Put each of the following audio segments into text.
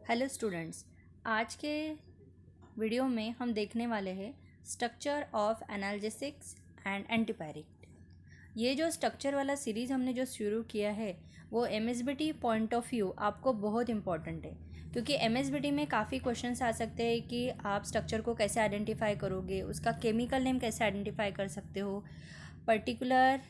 Hello students, आज के video में हम देखने वाले हैं structure of analgesics and antipyretic. ये जो स्ट्रक्चर वाला सीरीज़ हमने जो शुरू किया है वो एमएसबीटी पॉइंट ऑफ व्यू आपको बहुत इंपॉर्टेंट है, क्योंकि एमएसबीटी में काफ़ी क्वेश्चंस आ सकते हैं कि आप स्ट्रक्चर को कैसे आइडेंटिफाई करोगे, उसका केमिकल नेम कैसे आइडेंटिफाई कर सकते हो, पर्टिकुलर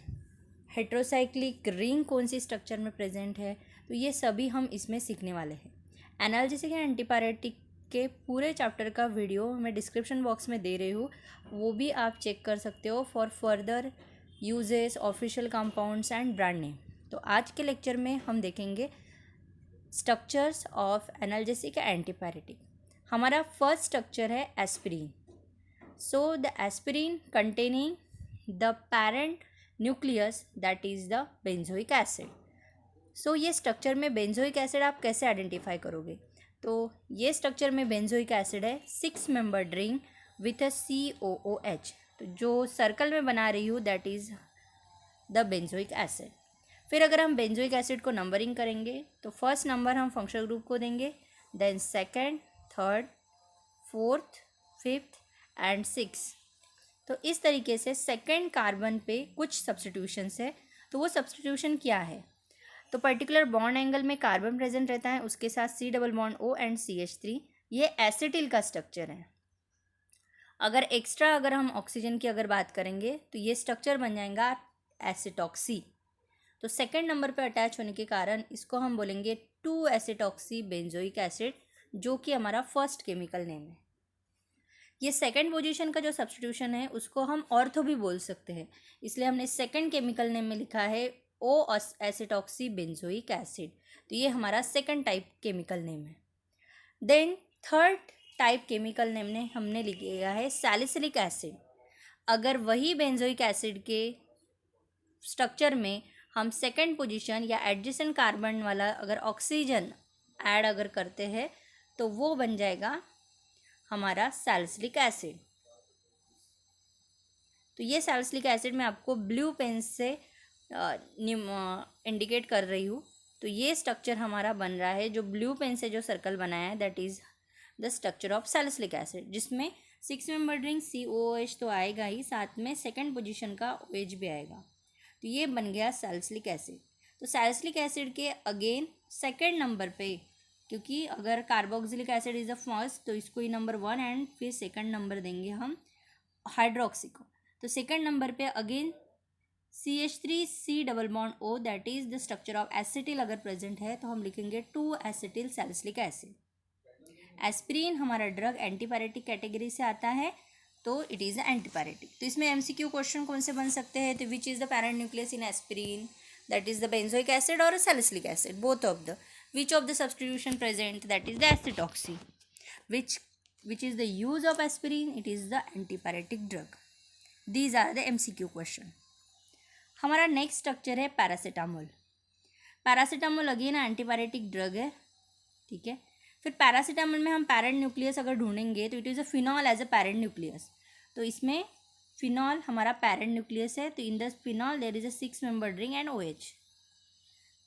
हेट्रोसाइक्लिक रिंग कौन सी स्ट्रक्चर में प्रेजेंट है। तो ये सभी हम इसमें सीखने वाले हैं। एनाल्जेसिक एंड एंटीपायरेटिक के पूरे चैप्टर का वीडियो मैं डिस्क्रिप्शन बॉक्स में दे रही हूँ, वो भी आप चेक कर सकते हो for further uses, official compounds and brand name. तो आज के लेक्चर में हम देखेंगे structures of analgesic and antipyretic. हमारा फर्स्ट स्ट्रक्चर है aspirin. So the aspirin containing the parent nucleus that is the benzoic acid. So ये स्ट्रक्चर में बेंजोइक एसिड आप कैसे आइडेंटिफाई करोगे? तो ये स्ट्रक्चर में बेंजोइक एसिड है 6 membered ring with a COOH। तो जो सर्कल में बना रही हूँ that is the benzoic acid. फिर अगर हम बेंजोइक एसिड को नंबरिंग करेंगे तो फर्स्ट नंबर हम फंक्शनल ग्रुप को देंगे, then second, third, fourth, fifth and six. तो इस तरीके से सेकेंड कार्बन पे कुछ सब्स्टिट्यूशंस है। तो वो सब्स्टिट्यूशन क्या है? तो पर्टिकुलर बॉन्ड एंगल में कार्बन प्रेजेंट रहता है, उसके साथ C double bond O and CH3। ये एसिटिल का स्ट्रक्चर है। अगर हम ऑक्सीजन की अगर बात करेंगे तो ये स्ट्रक्चर बन जाएगा एसिटॉक्सी। तो सेकंड नंबर पे अटैच होने के कारण इसको हम बोलेंगे 2 एसिटॉक्सी बेंजोइक एसिड, जो कि हमारा फर्स्ट केमिकल नेम है। ये सेकंड पोजीशन का जो सब्स्टिट्यूशन है उसको हम ऑर्थो भी बोल सकते हैं, इसलिए हमने सेकंड केमिकल नेम में लिखा है O एसिटॉक्सी बेंजोइक एसिड। तो ये हमारा सेकंड टाइप केमिकल नेम है। Then third type chemical name ने हमने लिया है सैलिसिलिक एसिड। अगर वही बेंजोइक एसिड के स्ट्रक्चर में हम सेकंड पोजीशन या एडजेसेंट कार्बन वाला अगर ऑक्सीजन ऐड अगर करते हैं तो वो बन जाएगा हमारा सैलिसिलिक एसिड। तो ये सैलिसिलिक एसिड मैं आपको ब्लू पेन से इंडिकेट कर रही हूँ। तो ये स्ट्रक्चर हमारा बन रहा है, जो ब्लू पेन से जो सर्कल बनाया है that is the structure of salicylic acid, जिसमें 6 मेंबर्ड रिंग COOH तो आएगा ही, साथ में सेकंड पोजीशन का OH भी आएगा। तो ये बन गया सैलिसिलिक एसिड। तो सैलिसिलिक एसिड के अगेन सेकेंड नंबर पे, क्योंकि अगर carboxylic acid is the first तो इसको ही नंबर 1 एंड फिर सेकंड नंबर देंगे हम हाइड्रोक्सी को। तो सेकंड नंबर पे again CH3C double bond O that is the structure of acetyl अगर प्रेजेंट है तो हम लिखेंगे 2 एसिटिल सैलिसिलिक एसिड। एस्पिरिन हमारा ड्रग एंटीपायरेटिक कैटेगरी से आता है, तो इट इज़ एंटीपायरेटिक। तो इसमें MCQ क्वेश्चन कौन से बन सकते हैं? तो which is the parent nucleus in aspirin, that is the benzoic acid और salicylic acid, both of the which of the substitution present, that is the acetoxy. which is the use of aspirin, it is the antipyretic drug. These are the MCQ question. हमारा next structure है paracetamol. Paracetamol again antipyretic drug है, ठीक है। फिर paracetamol में हम parent nucleus अगर ढूंढेंगे तो it is a phenol as a parent nucleus. तो इसमें फिनॉल हमारा पैरेंट न्यूक्लियस है, तो in the phenol there is a 6 membered ring and OH।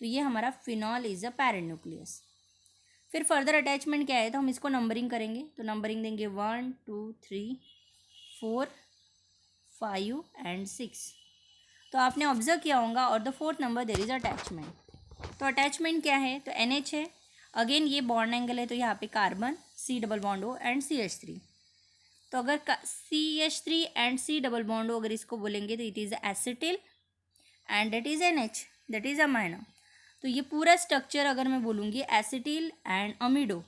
तो ये हमारा phenol is a parent nucleus. फिर फर्दर अटैचमेंट क्या है, तो हम इसको नंबरिंग करेंगे। तो नंबरिंग देंगे 1 2 3 4 5 एंड 6। तो आपने ऑब्जर्व किया होगा और the fourth number there is attachment. तो अटैचमेंट क्या है, तो NH है, अगेन ये बॉन्ड एंगल है, तो यहाँ पे carbon C double bond O and CH3। तो अगर CH3 and C double bond O अगर इसको बोलेंगे तो it is acetyl and that is NH, that is amino. तो ये पूरा स्ट्रक्चर अगर मैं बोलूँगी एसिटिल एंड अमीडो,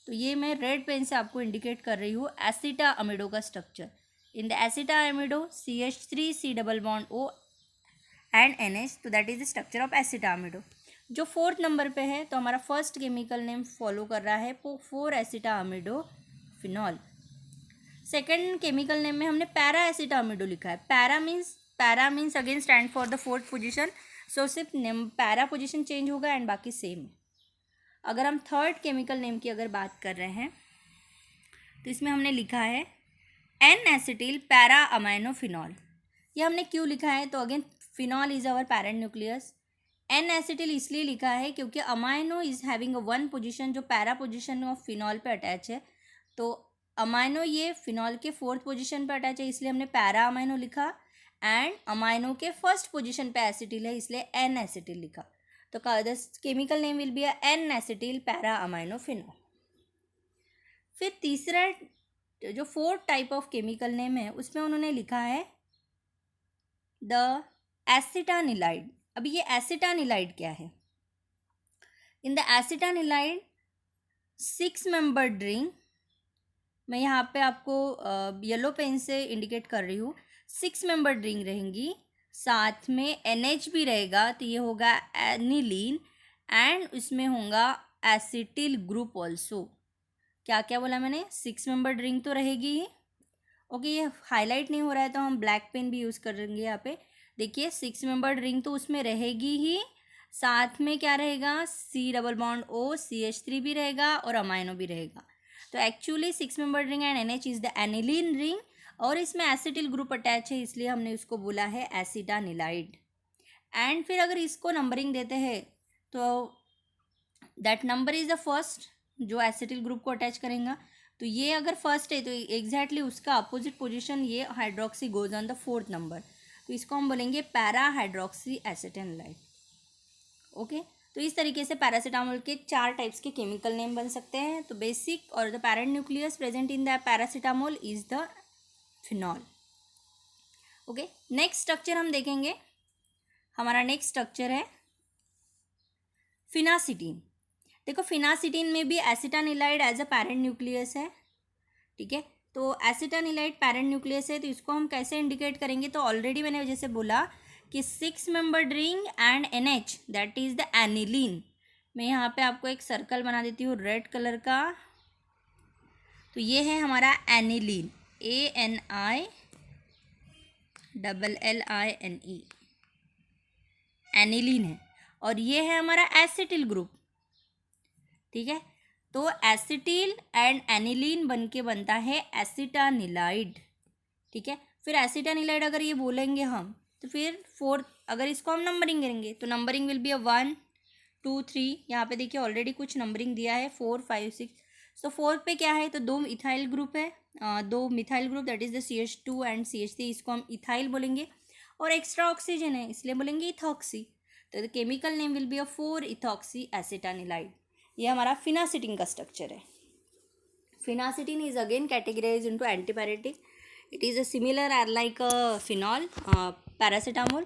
तो ये मैं रेड पेन से आपको इंडिकेट कर रही हूँ एसिटा अमीडो का structure. In the acetamido CH3C double bond O and NH, तो that is the structure of acetamido. जो फोर्थ नंबर पे है तो हमारा फर्स्ट केमिकल नेम फॉलो कर रहा है 4 acetamido phenol. Second chemical name में हमने पैरा एसिटा अमीडो लिखा है। Para means again stand for the fourth position, so सिर्फ पैरा पोजिशन चेंज होगा एंड बाकी सेम। अगर हम थर्ड केमिकल नेम की अगर बात कर रहे हैं तो इसमें हमने लिखा है N acetyl para amino phenol. ये हमने क्यों लिखा है, तो again phenol is our parent nucleus, N acetyl इसलिए लिखा है क्योंकि amino is having a one position जो पैरा पोजीशन ऑफ फिनॉल पे अटैच है, तो अमाइनो ये फिनॉल के फोर्थ पोजीशन पे अटैच है इसलिए हमने पैरा अमाइनो लिखा, एंड अमाइनो के फर्स्ट पोजीशन पे एसिटिल है इसलिए एन एसिटिल लिखा। तो the chemical name will be N acetyl para amino phenol. फिर तीसरा जो fourth type of chemical name है उसमें उन्होंने लिखा है द एसिटानिलाइड। अब ये एसिटानिलाइड क्या है? इन द एसिटानिलाइड 6 मेंबर्ड रिंग, मैं यहाँ पे आपको येलो पेन से इंडिकेट कर रही हूँ, 6 मेंबर्ड रिंग रहेंगी, साथ में NH भी रहेगा तो ये होगा एनिलीन, एंड इसमें होगा एसिटिल ग्रुप ऑल्सो। क्या क्या बोला मैंने? 6 मेंबर्ड रिंग तो रहेगी ही। ओके, ये हाईलाइट नहीं हो रहा है तो हम ब्लैक पेन भी यूज़ करेंगे यहाँ पे। देखिए 6 मेंबर्ड रिंग तो उसमें रहेगी ही, साथ में क्या रहेगा? C double bond O CH3 भी रहेगा और अमाइनो भी रहेगा। तो actually 6 membered ring and NH is the aniline ring, और इसमें एसिटिल ग्रुप अटैच है इसलिए हमने उसको बोला है एसिटानिलाइड। एंड फिर अगर इसको नंबरिंग देते हैं तो that number is the first जो एसिटिल ग्रुप को अटैच करेगा। तो ये अगर फर्स्ट है तो एग्जैक्टली उसका अपोजिट पोजीशन ये hydroxy goes on the fourth number, तो इसको हम बोलेंगे पैरा हाइड्रोक्सी एसिटानिलाइड। ओके, तो इस तरीके से पैरासीटामोल के 4 टाइप्स के केमिकल नेम बन सकते हैं। तो बेसिक और the parent nucleus present in the paracetamol is the phenol. Okay, next structure हम देखेंगे, हमारा नेक्स्ट स्ट्रक्चर है फिनासिटीन। देखो फिनासिटीन में भी एसिटानिलाइड एज अ पैरेंट न्यूक्लियस है, ठीक है। तो एसिटानिलाइड पैरेंट न्यूक्लियस है तो इसको हम कैसे इंडिकेट करेंगे? तो ऑलरेडी मैंने जैसे बोला कि 6 membered ring and NH that is the aniline. मैं यहाँ पे आपको एक सर्कल बना देती हूँ रेड कलर का, तो ये है हमारा एनिलीन, ANILLINE, एनिलीन है, और ये है हमारा एसिटिल ग्रुप, ठीक है। तो एसिटिल एंड एनिलीन बन के बनता है एसिटानिलाइड, ठीक है। फिर एसिटानिलाइड अगर ये बोलेंगे हम तो फिर फोर्थ, अगर इसको हम नंबरिंग करेंगे तो नंबरिंग विल बी 1 2 3, यहाँ पे देखिए ऑलरेडी कुछ नंबरिंग दिया है 4 5 6। सो फोर्थ पे क्या है? तो 2 इथाइल ग्रुप है, 2 methyl group that is the CH2 and CH3, इसको हम इथाइल बोलेंगे, और एक्स्ट्रा ऑक्सीजन है इसलिए बोलेंगे इथॉक्सी। तो the chemical name will be 4 ethoxy acetanilide. ये हमारा फिनासिटीन का स्ट्रक्चर है। Phenacetin is again categorize into antipyretic, it is a similar are like phenol paracetamol.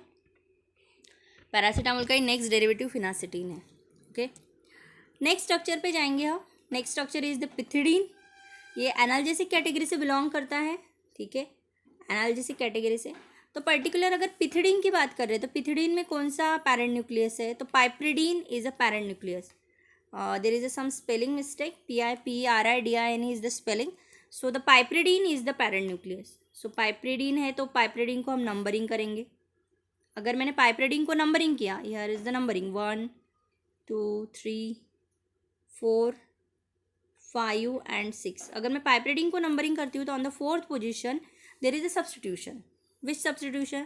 Paracetamol का ही नेक्स्ट डेरिवेटिव फिनासिटीन है। ओके, नेक्स्ट स्ट्रक्चर पे जाएंगे हम। नेक्स्ट स्ट्रक्चर इज द पिथिडीन, ये एनाल्जेसिक कैटेगरी से बिलोंग करता है, ठीक है, एनाल्जेसिक कैटेगरी से। तो पर्टिकुलर अगर पिथिडीन की बात कर रहे हैं तो पिथिडीन में कौन सा पैरेंट न्यूक्लियस है? तो piperidine is a parent nucleus. There is some spelling mistake, PIPRIDIN is the spelling, so the piperidine is the parent nucleus. So piperidine है तो piperidine को हम नंबरिंग करेंगे। अगर मैंने piperidine को नंबरिंग किया, here is the numbering 1 2 3 4 5 and 6। अगर मैं piperidine को नंबरिंग करती हूँ तो on the 4th position there is a substitution। which substitution?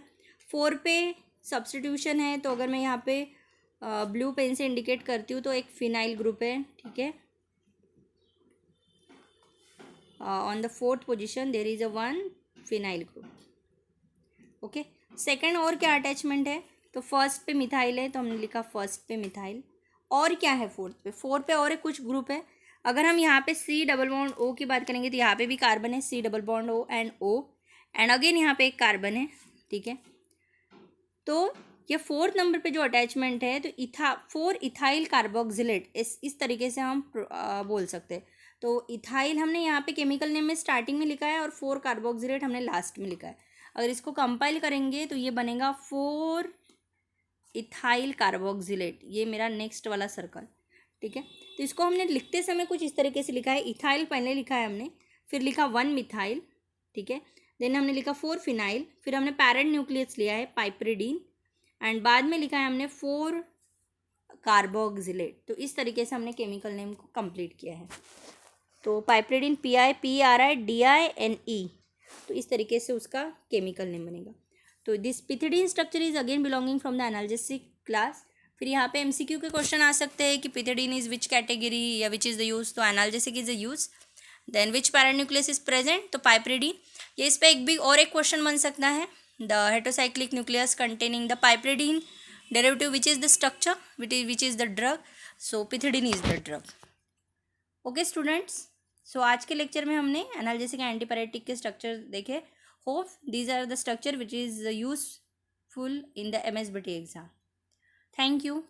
4 पे substitution है, तो अगर मैं यहाँ पे ब्लू पेन से इंडिकेट करती हूँ तो एक फिनाइल ग्रुप है, ठीक है। On the 4th position there is a 1 phenyl group. Okay, second और क्या अटैचमेंट है? तो फर्स्ट पे मिथाइल है तो हमने लिखा फर्स्ट पे मिथाइल। और क्या है फोर्थ पे? फोर्थ पे और एक कुछ ग्रुप है। अगर हम यहाँ पे C डबल बॉन्ड O की बात करेंगे तो यहाँ पे भी कार्बन है, C double bond O and O, and again यहाँ पे एक कार्बन है, ठीक है। तो ये 4th नंबर पे जो अटैचमेंट है तो 4 इथाइल कार्बोक्सिलेट, इस तरीके से हम बोल सकते हैं। तो इथाइल हमने यहाँ पे केमिकल नेम में स्टार्टिंग में लिखा है और 4 कार्बोक्सिलेट हमने लास्ट में लिखा है। अगर इसको कंपाइल करेंगे तो ये बनेगा 4 इथाइल कार्बोक्सिलेट, ये मेरा नेक्स्ट वाला सर्कल, ठीक है। तो इसको हमने लिखते समय कुछ इस तरीके से लिखा है, इथाइल पहले लिखा है हमने, फिर लिखा 1 मिथाइल, ठीक है, देन हमने लिखा 4 फिनाइल, फिर हमने पैरेंट न्यूक्लियस लिया है पाइप्रिडीन, एंड बाद में लिखा है हमने 4 कार्बोक्सिलेट। तो इस तरीके से हमने केमिकल नेम को कंप्लीट किया है। तो पाइप्रिडीन PIPRIDINE, तो इस तरीके से उसका केमिकल नेम बनेगा। तो this pethidine structure is again belonging from the analgesic class. फिर यहाँ पे एमसीक्यू के क्वेश्चन आ सकते हैं कि पिथिडीन इज विच कैटेगरी या विच इज़ द यूज, तो analgesic is the use. Then which parent nucleus is present, तो पाइप्रिडीन। ये इस पर एक भी और एक क्वेश्चन बन सकता है, the heterocyclic nucleus containing the piperidine derivative which is the structure which is the drug, so pethidine is the drug. Okay students, so आज के लेक्चर में हमने एनाल्जेसिक एंड एंटीपायरेटिक के स्ट्रक्चर देखे। Hope these are the structure which is useful in the MSBT exam. Thank you.